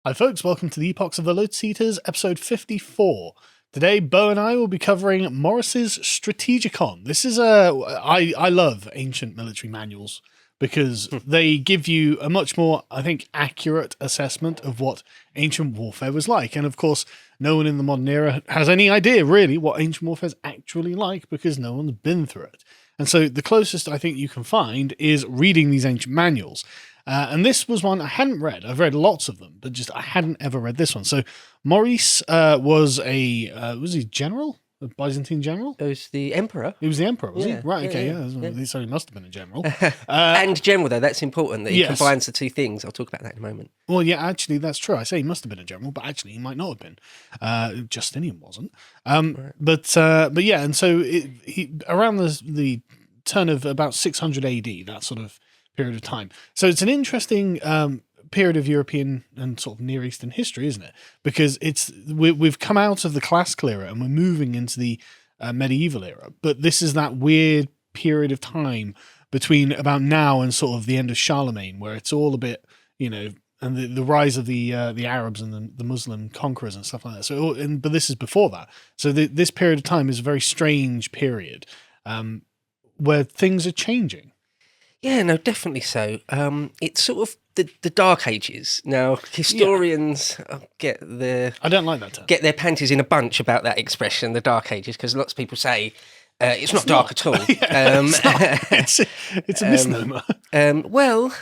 Hi folks, welcome to the Epochs of the Lotus Eaters, episode 54. Today, Bo and I will be covering Maurice's Strategikon. This is I love ancient military manuals because they give you a much more, I think, accurate assessment of what ancient warfare was like. And of course, no one in the modern era has any idea really what ancient warfare is actually like because no one's been through it. And so the closest I think you can find is reading these ancient manuals. And this was one I hadn't read. I've read lots of them, but just I hadn't ever read this one. So Maurice was he general? A Byzantine general? It was the emperor. He was the emperor, was he? Right, okay, yeah. So he must have been a general. And general, though, that's important, that he Yes. combines the two things. I'll talk about that in a moment. Well, yeah, actually, that's true. I say he must have been a general, but actually he might not have been. Justinian wasn't. Right. But yeah, and so he around the turn of about 600 AD, that sort of period of time. So it's an interesting period of European and sort of Near Eastern history, isn't it? Because we've come out of the classical era and we're moving into the medieval era. But this is that weird period of time between about now and sort of the end of Charlemagne, where it's all a bit, and the rise of the Arabs and the Muslim conquerors and stuff like that. So, but this is before that. So this period of time is a very strange period where things are changing. Yeah, no, definitely so. It's sort of the Dark Ages. Now, historians I don't like that term. get their panties in a bunch about that expression, the Dark Ages, because lots of people say it's not dark at all. It's a misnomer. Well,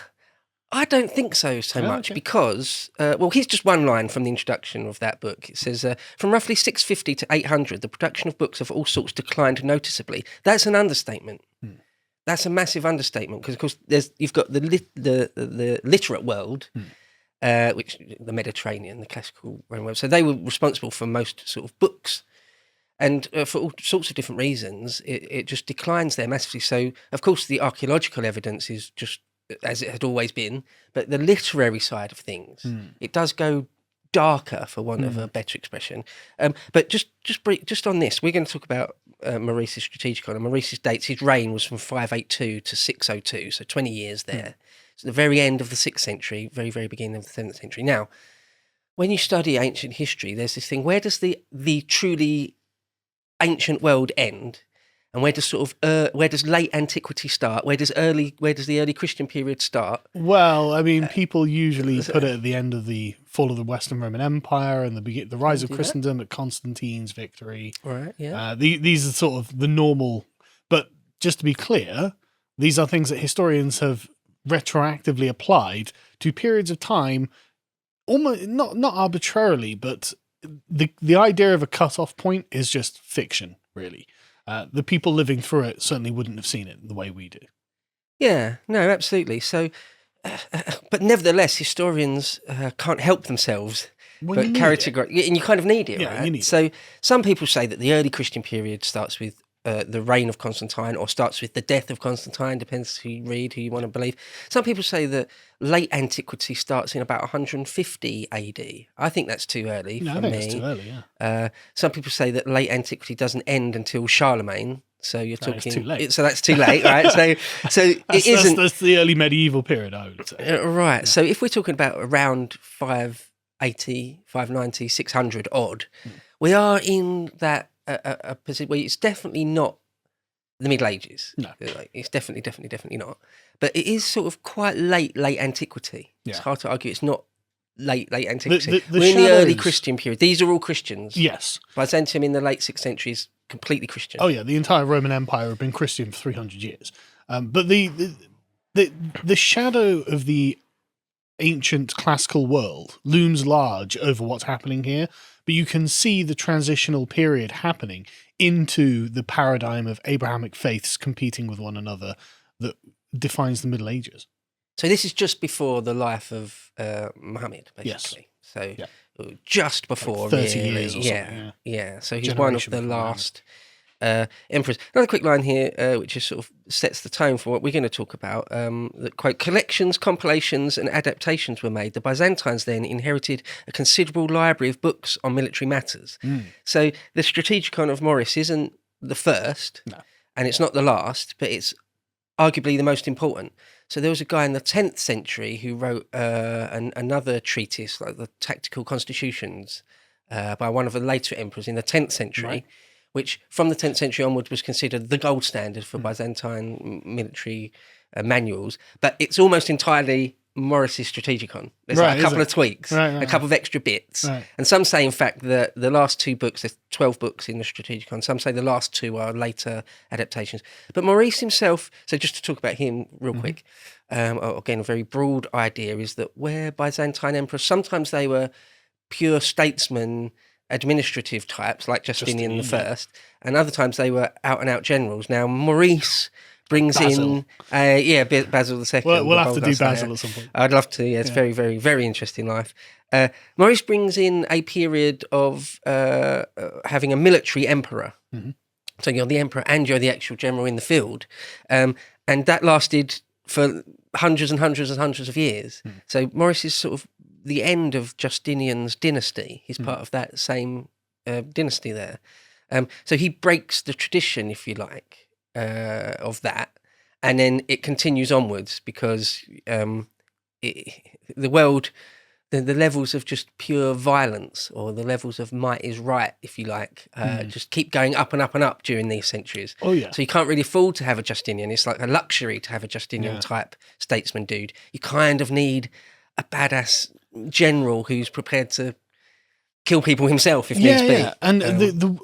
I don't think so much okay. because, here's just one line from the introduction of that book. It says, from roughly 650 to 800, the production of books of all sorts declined noticeably. That's an understatement. That's a massive understatement because, of course, you've got the literate world, which the Mediterranean, the classical Roman world. So they were responsible for most sort of books, and for all sorts of different reasons, it just declines there massively. So, of course, the archaeological evidence is just as it had always been, but the literary side of things, it does go darker, for want of a better expression. But just on this, we're going to talk about Maurice's Strategikon. And Maurice's dates, his reign was from 582 to 602, so 20 years there. So the very end of the 6th century, very, very beginning of the 7th century. Now, when you study ancient history, there's this thing, where does the truly ancient world end? And where does late antiquity start? Where does the early Christian period start? Well, I mean, people usually put it at the end of the fall of the Western Roman Empire and the rise of Christendom at Constantine's victory. Right, yeah. These are sort of the normal, but just to be clear, these are things that historians have retroactively applied to periods of time, almost not arbitrarily, but the idea of a cut-off point is just fiction, really. The people living through it certainly wouldn't have seen it the way we do. Yeah, no, absolutely. So, but nevertheless, historians can't help themselves but categorize, and you kind of need it, right? You need so, some people say that the early Christian period starts with the reign of Constantine, or starts with the death of Constantine, depends who you read, who you want to believe. Some people say that late antiquity starts in about 150 AD. I think that's too early for me. I think it's too early, yeah. Some people say that late antiquity doesn't end until Charlemagne. So you're talking. It's too late. So that's too late, right? So it isn't. That's the early medieval period, I would say. Right. Yeah. So if we're talking about around 580, 590, 600 odd, we are in that a position where it's definitely not the Middle Ages. No, it's definitely not. But it is sort of quite late antiquity. Yeah. It's hard to argue it's not late antiquity. We're in the early Christian period. These are all Christians. Yes. Byzantium in the late 6th century is completely Christian. Oh yeah, the entire Roman Empire had been Christian for 300 years. But the shadow of the ancient classical world looms large over what's happening here, but you can see the transitional period happening into the paradigm of Abrahamic faiths competing with one another that defines the Middle Ages. So this is just before the life of Muhammad, basically. Yes. So just before, like 30 years or something. Yeah. So he's one of the last emperors. Another quick line here, which just sort of sets the tone for what we're going to talk about. That, quote, collections, compilations and adaptations were made. The Byzantines then inherited a considerable library of books on military matters. So the Strategikon of Maurice isn't the first, and it's not the last, but it's arguably the most important. So there was a guy in the 10th century who wrote another treatise, like the Tactical Constitutions, by one of the later emperors in the 10th century, Right. which from the 10th century onwards was considered the gold standard for Byzantine military manuals. But it's almost entirely Maurice's Strategikon. There's Right, like a is couple it? of tweaks, Right, a couple of extra bits. Right. And some say, in fact, that the last two books, there's 12 books in the Strategikon, some say the last two are later adaptations. But Maurice himself, so just to talk about him real quick, again, a very broad idea is that where Byzantine emperors, sometimes they were pure statesmen, administrative types, like Justinian the First, and other times they were out-and-out generals. Now, Maurice brings Basil. Basil the Second. We'll have to do Basil at some point. I'd love to. Yeah, it's very, very, very interesting life. Maurice brings in a period of having a military emperor. So you're the emperor and you're the actual general in the field, and that lasted for hundreds and hundreds and hundreds of years. So Maurice is sort of the end of Justinian's dynasty. He's part of that same dynasty there. So he breaks the tradition, if you like, of that, and then it continues onwards because the world, the levels of just pure violence or the levels of might is right, if you like, just keep going up and up and up during these centuries. Oh, yeah. So you can't really afford to have a Justinian. It's like a luxury to have a Justinian type statesman dude. You kind of need a badass general who's prepared to kill people himself if needs be. And the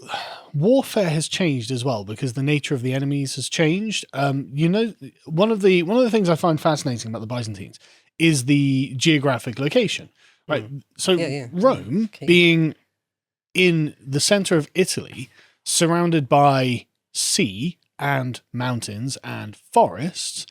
warfare has changed as well because the nature of the enemies has changed. One of the things I find fascinating about the Byzantines is the geographic location. Right. So Rome being in the center of Italy, surrounded by sea and mountains and forests,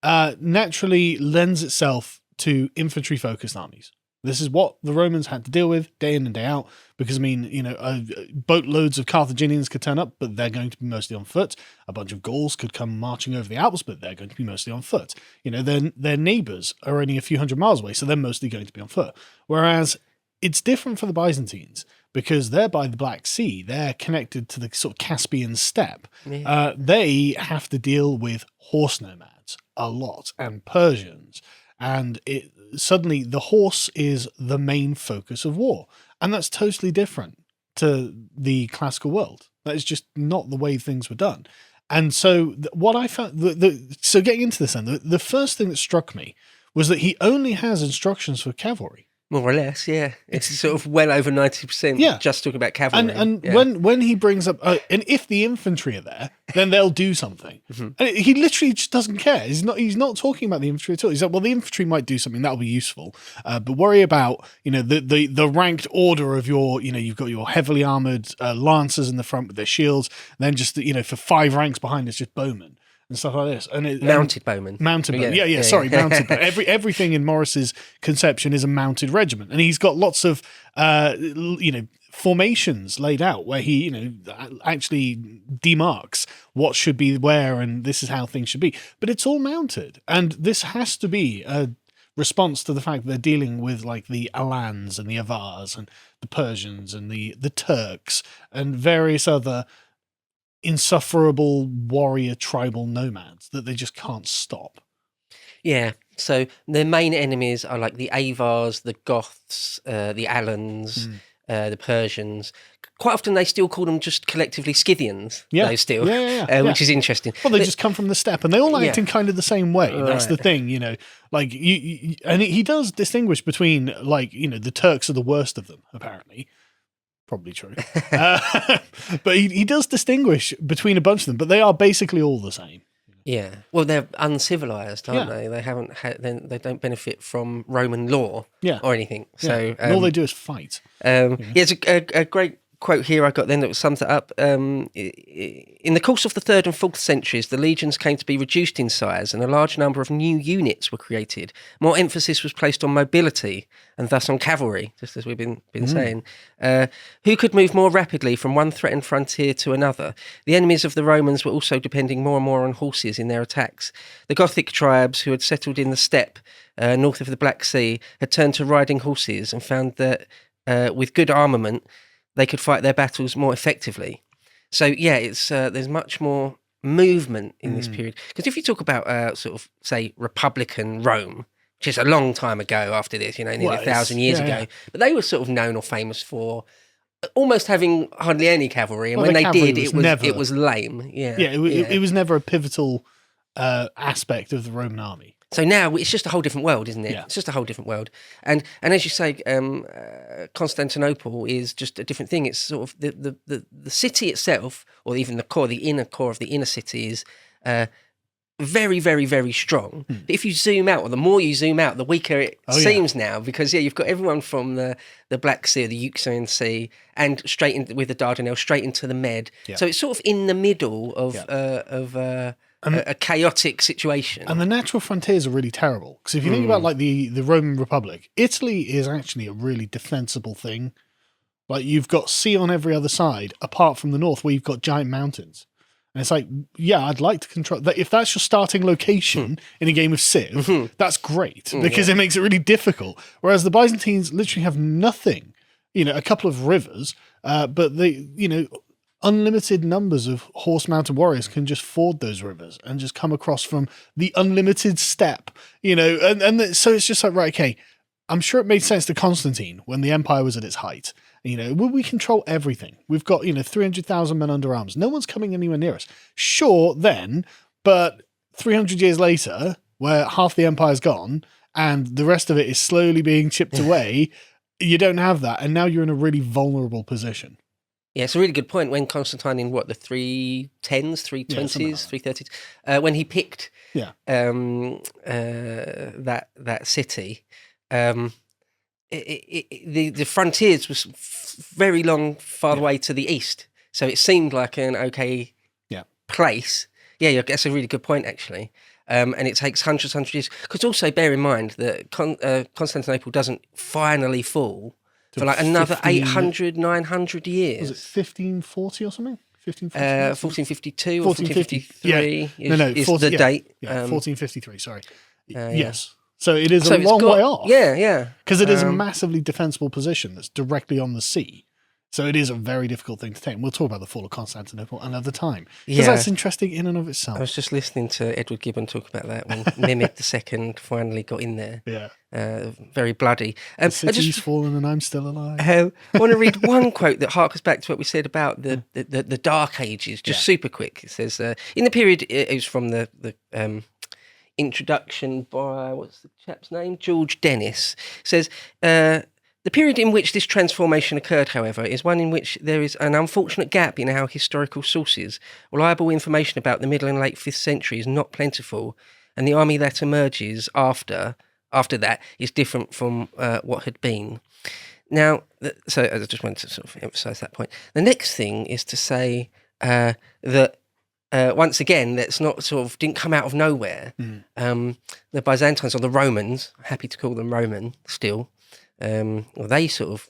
naturally lends itself to infantry-focused armies. This is what the Romans had to deal with day in and day out because, boatloads of Carthaginians could turn up, but they're going to be mostly on foot. A bunch of Gauls could come marching over the Alps, but they're going to be mostly on foot. Their neighbors are only a few hundred miles away, so they're mostly going to be on foot. Whereas it's different for the Byzantines because they're by the Black Sea. They're connected to the sort of Caspian steppe. They have to deal with horse nomads a lot and Persians. And suddenly the horse is the main focus of war. And that's totally different to the classical world. That is just not the way things were done. And so what I found, so getting into this then, the first thing that struck me was that he only has instructions for cavalry. More or less, yeah. It's sort of well over 90% just talking about cavalry. And when he brings up, and if the infantry are there, then they'll do something. And he literally just doesn't care. He's not talking about the infantry at all. He's like, well, the infantry might do something, that'll be useful. But worry about, the ranked order of your, you've got your heavily armored lancers in the front with their shields, and then just, for 5 ranks behind it's just bowmen. And stuff like this, mounted bowmen. Mounted bowmen. Mounted. But everything in Maurice's conception is a mounted regiment, and he's got lots of formations laid out where he actually demarks what should be where, and this is how things should be. But it's all mounted, and this has to be a response to the fact that they're dealing with like the Alans and the Avars and the Persians and the Turks and various other insufferable warrior tribal nomads that they just can't stop. Yeah, so their main enemies are like the Avars, the Goths, the Alans, the Persians. Quite often they still call them just collectively Scythians, which is interesting. Well, they just come from the steppe and they all act in kind of the same way. That's the thing, like and he does distinguish between the Turks are the worst of them, apparently. Probably true. But he does distinguish between a bunch of them, but they are basically all the same. Yeah. Well, they're uncivilized, aren't they? They haven't they don't benefit from Roman law or anything. So and all they do is fight. It's a great quote here I got then that sums it up. In the course of the 3rd and 4th centuries, the legions came to be reduced in size and a large number of new units were created. More emphasis was placed on mobility and thus on cavalry, just as we've been saying. Who could move more rapidly from one threatened frontier to another? The enemies of the Romans were also depending more and more on horses in their attacks. The Gothic tribes who had settled in the steppe north of the Black Sea had turned to riding horses and found that with good armament, they could fight their battles more effectively. So it's there's much more movement in this period. Because if you talk about sort of, say, Republican Rome, which is a long time ago after this, nearly 1,000 years ago, yeah. but they were sort of known or famous for almost having hardly any cavalry, and Well, when the they did, cavalry it was lame. Yeah, it was never a pivotal aspect of the Roman army. So now it's just a whole different world, isn't it? Yeah. It's just a whole different world. And as you say, Constantinople is just a different thing. It's sort of the city itself, or even the inner core of the inner city is very, very, very strong. But if you zoom out, or the more you zoom out, the weaker it seems now, because you've got everyone from the Black Sea, or the Euxine Sea, and straight in with the Dardanelles, straight into the Med. Yeah. So it's sort of in the middle of a chaotic situation. And the natural frontiers are really terrible. Because if you think about like the Roman Republic, Italy is actually a really defensible thing. Like you've got sea on every other side, apart from the north, where you've got giant mountains. And it's like, yeah, I'd like to control that. If that's your starting location in a game of Civ, that's great because it makes it really difficult. Whereas the Byzantines literally have nothing, a couple of rivers, but they, unlimited numbers of horse-mounted warriors can just ford those rivers and just come across from the unlimited steppe, so it's just like, right, okay, I'm sure it made sense to Constantine when the empire was at its height. We control everything. We've got, 300,000 men under arms. No one's coming anywhere near us. Sure, then, but 300 years later, where half the empire's gone and the rest of it is slowly being chipped away, you don't have that. And now you're in a really vulnerable position. Yeah, it's a really good point. When Constantine in the 310s, 320s, 330s, when he picked that city, the frontiers was very long, far away to the east. So it seemed like an okay place. Yeah, that's a really good point, actually. And it takes hundreds of years. Because also bear in mind that Constantinople doesn't finally fall for like another 800, 900 years. Was it 1540 or something? 1452 or 1453 is the date. Yeah, 1453, sorry. Yes. So it is so a long way off. Yeah. Because it is a massively defensible position that's directly on the sea. So it is a very difficult thing to take. And we'll talk about the fall of Constantinople another time. Because that's interesting in and of itself. I was just listening to Edward Gibbon talk about that when Mehmed II finally got in there. Yeah. Very bloody. The city's fallen and I'm still alive. I want to read one quote that harkens back to what we said about the Dark Ages, just super quick. It says, in the period, it was from the introduction by, what's the chap's name? George Dennis. Says, the period in which this transformation occurred, however, is one in which there is an unfortunate gap in our historical sources. Reliable information about the middle and late 5th century is not plentiful, and the army that emerges after that is different from what had been. Now, so I just wanted to sort of emphasise that point. The next thing is to say that once again, that's not didn't come out of nowhere. The Byzantines, or the Romans, happy to call them Roman still, they called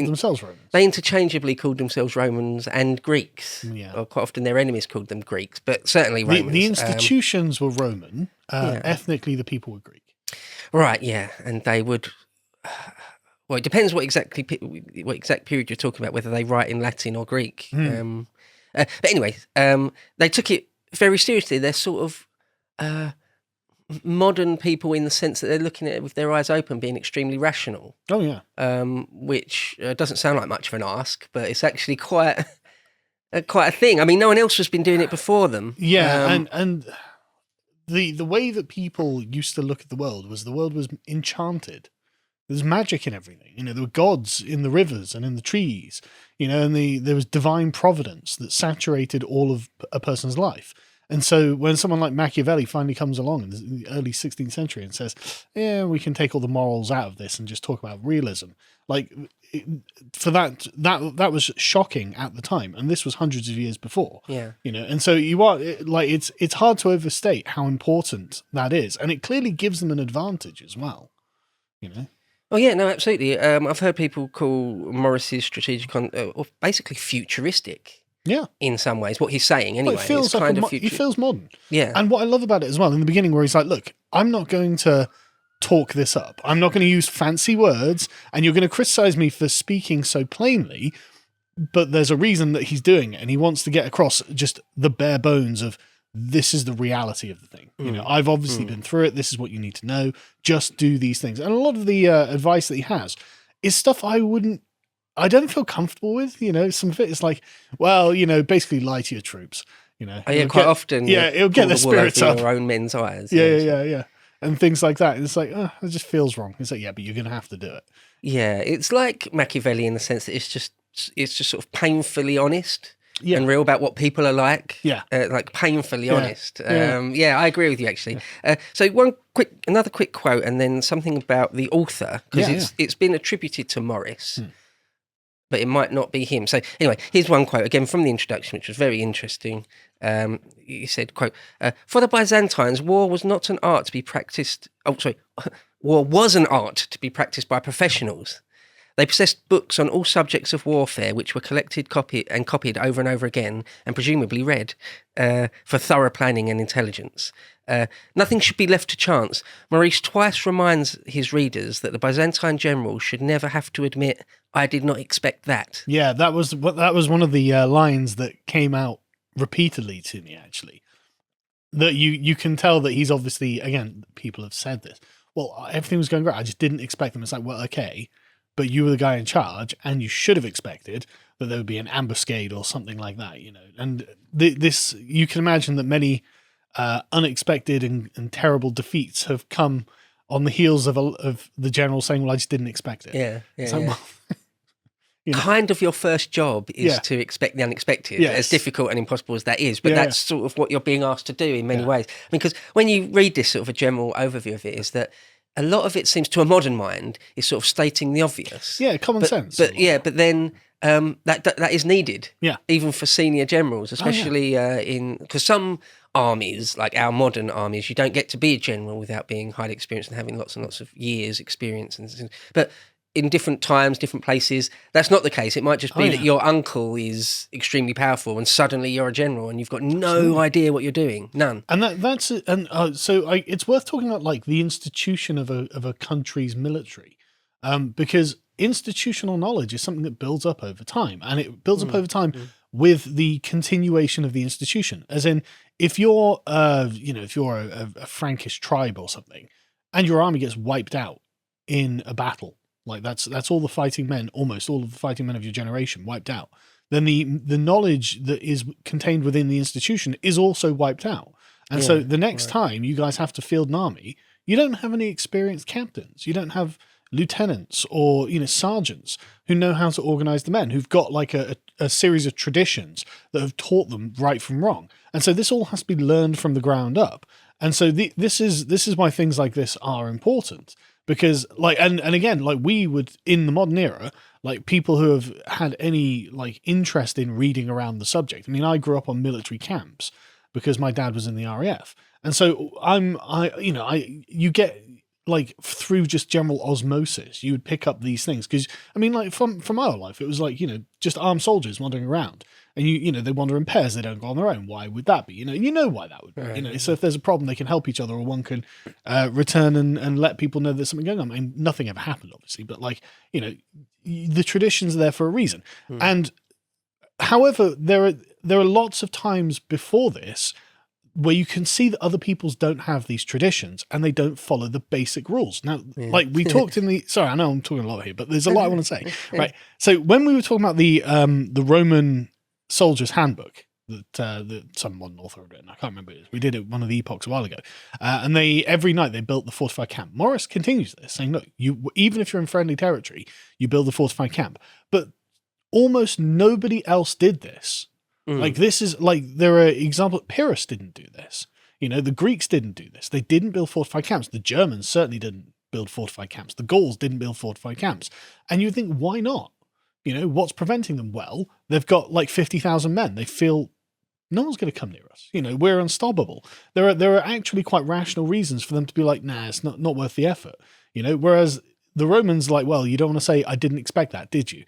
themselves Romans. They interchangeably called themselves Romans and Greeks. Yeah. Or quite often their enemies called them Greeks, but certainly Romans. The institutions were Roman. Ethnically, the people were Greek. Right, yeah. And they would... Well, it depends what exact period you're talking about, whether they write in Latin or Greek. But anyway, they took it very seriously. They're sort of modern people in the sense that they're looking at it with their eyes open, being extremely rational. Oh, yeah. Which doesn't sound like much of an ask, but it's actually quite a thing. I mean, no one else has been doing it before them. Yeah, and the way that people used to look at the world was enchanted. There's magic in everything. There were gods in the rivers and in the trees, and there was divine providence that saturated all of a person's life. And so when someone like Machiavelli finally comes along in the early 16th century and says, yeah, we can take all the morals out of this and just talk about realism. For that was shocking at the time. And this was hundreds of years before. Yeah. And so it's hard to overstate how important that is. And it clearly gives them an advantage as well, Oh yeah, no, absolutely. I've heard people call Maurice's Strategikon basically futuristic. Yeah, in some ways, what he's saying anyway. Well, it feels he feels modern. Yeah, and what I love about it as well in the beginning, where he's like, "Look, I'm not going to talk this up. I'm not going to use fancy words, and you're going to criticize me for speaking so plainly. but there's a reason that he's doing it, and he wants to get across just the bare bones of this is the reality of the thing. You know, I've obviously been through it. This is what you need to know. Just do these things. And a lot of the advice that he has is stuff I don't feel comfortable with. You know, some of it is like, well, you know, basically lie to your troops. You know, quite often. Yeah, it'll get their spirits up. Your own men's eyes. Yeah. And things like that. And it's like, it just feels wrong. It's like, yeah, but you're going to have to do it. Yeah, it's like Machiavelli in the sense that it's just sort of painfully honest and real about what people are like. Yeah, like painfully honest. I agree with you actually. So another quick quote, and then something about the author, because it's been attributed to Maurice. But it might not be him. So anyway, here's one quote again from the introduction, which was very interesting. He said, quote, for the Byzantines, war was not an art to be practiced. War was an art to be practiced by professionals. They possessed books on all subjects of warfare, which were copied over and over again, and presumably read, for thorough planning and intelligence. Nothing should be left to chance. Maurice twice reminds his readers that the Byzantine generals should never have to admit, "I did not expect that." Yeah, that was one of the lines that came out repeatedly to me, actually. That you can tell that he's obviously, again, people have said this. Well, everything was going great. I just didn't expect them. It's like, well, okay, but you were the guy in charge, and you should have expected that there would be an ambuscade or something like that, you know. And this, you can imagine that many unexpected and terrible defeats have come on the heels of the general saying, "Well, I just didn't expect it." Yeah. Well, you know. Kind of your first job is to expect the unexpected, as difficult and impossible as that is. But that's sort of what you're being asked to do in many ways. I mean, because when you read this sort of a general overview of it, is that a lot of it seems to a modern mind is sort of stating the obvious. Yeah, common sense. But then that is needed. Yeah, even for senior generals, especially because some armies, like our modern armies, you don't get to be a general without being highly experienced and having lots and lots of years experience. But in different times, different places, that's not the case. It might just be that your uncle is extremely powerful and suddenly you're a general and you've got no idea what you're doing. None. And that's it. And it's worth talking about like the institution of a country's military, because institutional knowledge is something that builds up over time, and it builds up over time with the continuation of the institution. As in, if you're a Frankish tribe or something, and your army gets wiped out in a battle, like that's all the fighting men, almost all of the fighting men of your generation wiped out, then the knowledge that is contained within the institution is also wiped out. And so the next time you guys have to field an army, you don't have any experienced captains. You don't have lieutenants or sergeants who know how to organize the men, who've got like a series of traditions that have taught them right from wrong. And so this all has to be learned from the ground up. And so this is why things like this are important. Because and again, like we would in the modern era, like people who have had any like interest in reading around the subject. I mean, I grew up on military camps because my dad was in the RAF. And so you get like through just general osmosis, you would pick up these things. Because I mean, like from our life, it was like, just armed soldiers wandering around, and they wander in pairs, they don't go on their own. Why would that be? You know why that would be. Right. So if there's a problem, they can help each other, or one can return and let people know there's something going on. I mean, nothing ever happened, obviously, but like, the traditions are there for a reason. And however, there are lots of times before this where you can see that other peoples don't have these traditions and they don't follow the basic rules. Now, like we talked sorry, I know I'm talking a lot here, but there's a lot I want to say. Right. So when we were talking about the Roman soldier's handbook that some modern author had written, I can't remember it. We did it one of the Epochs a while ago. And every night they built the fortified camp. Maurice continues this, saying, look, even if you're in friendly territory, you build a fortified camp. But almost nobody else did this. Like this is like, there are examples, Pyrrhus didn't do this. The Greeks didn't do this. They didn't build fortified camps. The Germans certainly didn't build fortified camps. The Gauls didn't build fortified camps. And you think, why not? What's preventing them? Well, they've got like 50,000 men. They feel no one's going to come near us. We're unstoppable. There are actually quite rational reasons for them to be like, nah, it's not worth the effort. Whereas the Romans, like, well, you don't want to say, I didn't expect that, did you?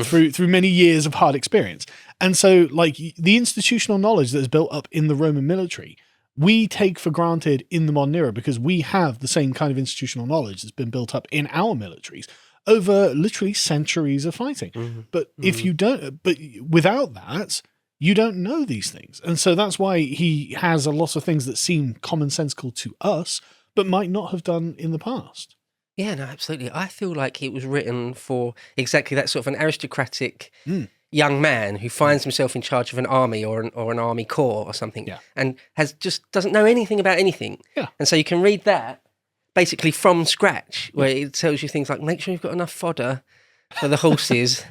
Through many years of hard experience. And so, like, the institutional knowledge that is built up in the Roman military, we take for granted in the modern era because we have the same kind of institutional knowledge that's been built up in our militaries over literally centuries of fighting. But if you don't, but without that, you don't know these things. And so that's why he has a lot of things that seem commonsensical to us, but might not have done in the past. Yeah, no, absolutely. I feel like it was written for exactly that sort of an aristocratic young man who finds himself in charge of an army or an army corps or something, and doesn't know anything about anything. Yeah. And so you can read that basically from scratch, where it tells you things like, make sure you've got enough fodder for the horses.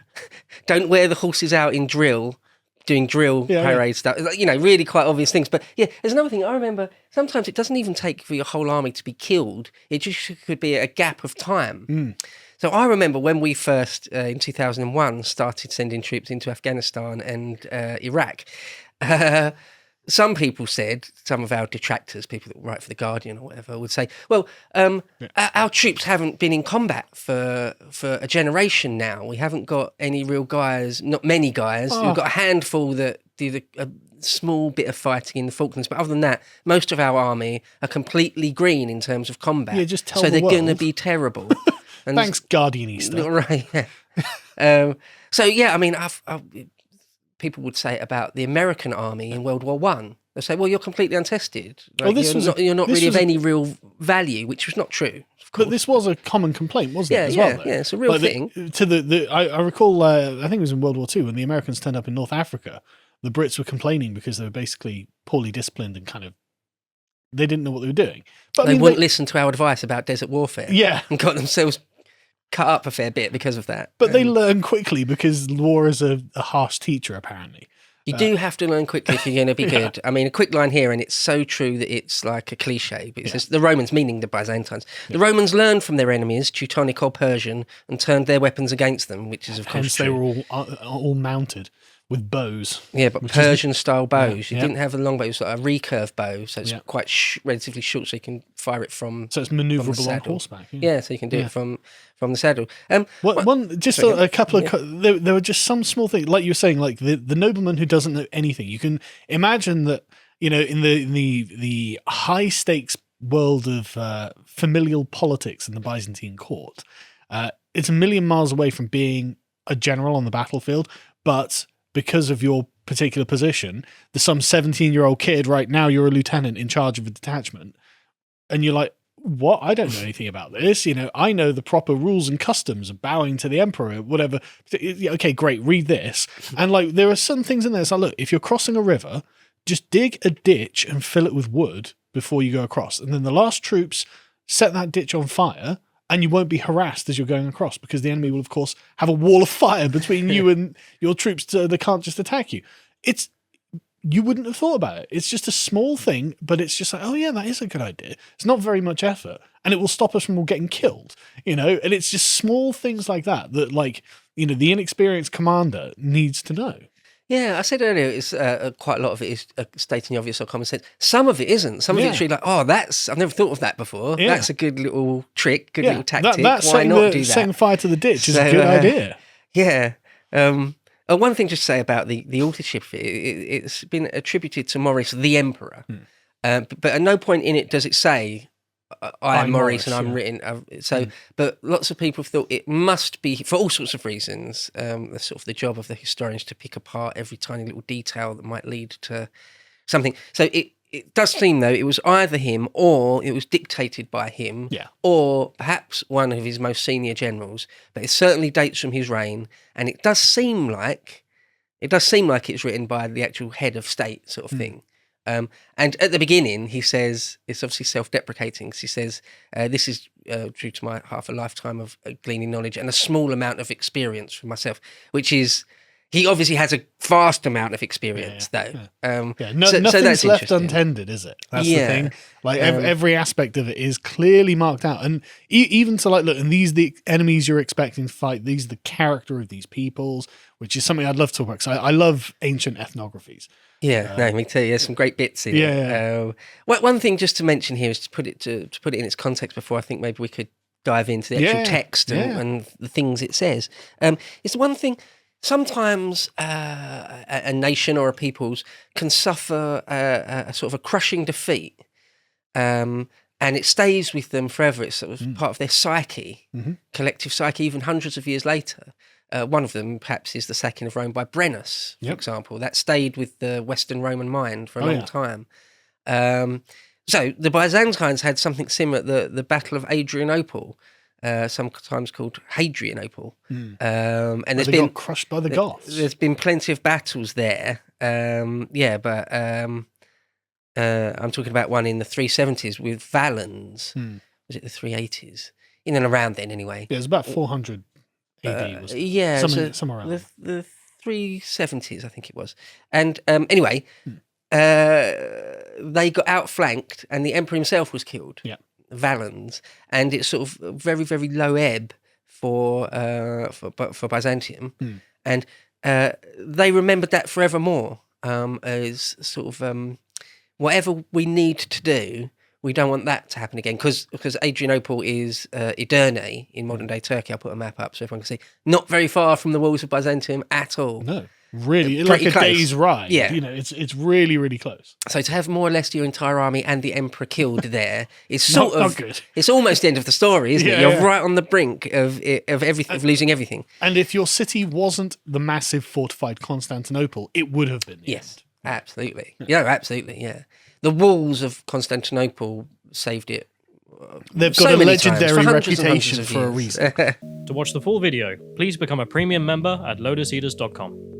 Don't wear the horses out in drill. Doing drill parade stuff, really quite obvious things. But yeah, there's another thing I remember. Sometimes it doesn't even take for your whole army to be killed. It just could be a gap of time. So I remember when we first, in 2001, started sending troops into Afghanistan and Iraq. Some people said, some of our detractors, people that write for The Guardian or whatever, would say, well, our troops haven't been in combat for a generation now. We haven't got any real guys, not many guys. We've got a handful that do a small bit of fighting in the Falklands. But other than that, most of our army are completely green in terms of combat. Yeah, just tell so the they're going to world. be terrible. And Thanks, Guardianista. Right, yeah. So, yeah, I mean, people would say about the American army in World War One. They say, well, you're completely untested. Like, you're not really of any real value, which was not true. But this was a common complaint, wasn't it, as well? Though? Yeah, it's a real thing. I recall, I think it was in World War II, when the Americans turned up in North Africa, the Brits were complaining because they were basically poorly disciplined and they didn't know what they were doing. But They wouldn't listen to our advice about desert warfare. Yeah. And got themselves cut up a fair bit because of that. But they learn quickly because war is a harsh teacher, apparently. You do have to learn quickly if you're going to be good. I mean, a quick line here, and it's so true that it's like a cliche, but it says the Romans, meaning the Byzantines, the Romans learned from their enemies, Teutonic or Persian, and turned their weapons against them, which is, of course, Hence true. they were all mounted with bows. Yeah, but Persian-style bows. Yeah, You didn't have a long bow. It was like a recurve bow, so it's quite relatively short, so you can fire it from So it's manoeuvrable on saddle. horseback. Yeah, so you can do it from the saddle. A couple of there were just some small things, like you were saying, like the nobleman who doesn't know anything. You can imagine that, in the high stakes world of familial politics in the Byzantine court, it's a million miles away from being a general on the battlefield, but because of your particular position, there's some 17-year-old kid right now, you're a lieutenant in charge of a detachment, and you're like, what? I don't know anything about this. I know the proper rules and customs of bowing to the emperor, whatever. Okay, great. Read this. And there are some things in there. It's like, look, if you're crossing a river, just dig a ditch and fill it with wood before you go across. And then the last troops set that ditch on fire, and you won't be harassed as you're going across, because the enemy will, of course, have a wall of fire between you and your troops. They can't just attack you. You wouldn't have thought about it. It's just a small thing, but it's just like, oh yeah, that is a good idea. It's not very much effort, and it will stop us from all getting killed, and it's just small things like that the inexperienced commander needs to know. Yeah, I said earlier, it's quite a lot of it is stating the obvious or common sense. Some of it isn't. Some of it's really like, I've never thought of that before. Yeah. That's a good little trick, good little tactic. Why not do that? Setting fire to the ditch is a good idea. Yeah. One thing just to say about the authorship of it, it's been attributed to Maurice, the Emperor. But at no point in it does it say, I am Maurice and I'm written. But lots of people thought it must be, for all sorts of reasons, the job of the historians to pick apart every tiny little detail that might lead to something. So it does seem, though, it was either him or it was dictated by him, or perhaps one of his most senior generals. But it certainly dates from his reign, and it does seem like it's written by the actual head of state, sort of thing. And at the beginning, he says, it's obviously self-deprecating, because he says, this is due to my half a lifetime of gleaning knowledge and a small amount of experience for myself, which is, he obviously has a vast amount of experience, though. Nothing's left untended, is it? That's the thing. Every aspect of it is clearly marked out. And even to look, and these are the enemies you're expecting to fight. These are the character of these peoples, which is something I'd love to talk about, because I love ancient ethnographies. Yeah, no, me too. There's some great bits in it. One thing just to mention here is to put it in its context before I think maybe we could dive into the actual text and the things it says. It's one thing. Sometimes a nation or a peoples can suffer a sort of a crushing defeat, and and it stays with them forever. It's sort of part of their psyche, collective psyche, even hundreds of years later. One of them, perhaps, is the sacking of Rome by Brennus, for example. That stayed with the Western Roman mind for a long time. So the Byzantines had something similar, the Battle of Adrianople, sometimes called Hadrianople. And there's been got crushed by the Goths. There's been plenty of battles there. But I'm talking about one in the 370s with Valens. Was it the 380s? In and around then, anyway. Yeah, it was about 400 AD. Was it? Yeah, somewhere around the 370s, I think it was. And anyway, they got outflanked, and the emperor himself was killed. Yeah, Valens, and it's sort of very, very low ebb for Byzantium, and they remembered that forevermore as sort of whatever we need to do, we don't want that to happen again, because Adrianople is Edirne in modern day Turkey. I'll put a map up so everyone can see. Not very far from the walls of Byzantium at all. No, really, like Pretty a close. day's ride. Yeah. You know, it's really, really close. So to have more or less your entire army and the emperor killed there is Not sort of good. It's almost the end of the story, isn't it? Yeah, You're yeah. right on the brink of everything, of losing everything. And if your city wasn't the massive fortified Constantinople, it would have been. The Yes, end. absolutely. Yeah, absolutely. Yeah, the walls of Constantinople saved it. They've so got a many times, legendary for hundreds and reputation hundreds of for a years. reason. To watch the full video, please become a premium member at lotuseaters.com.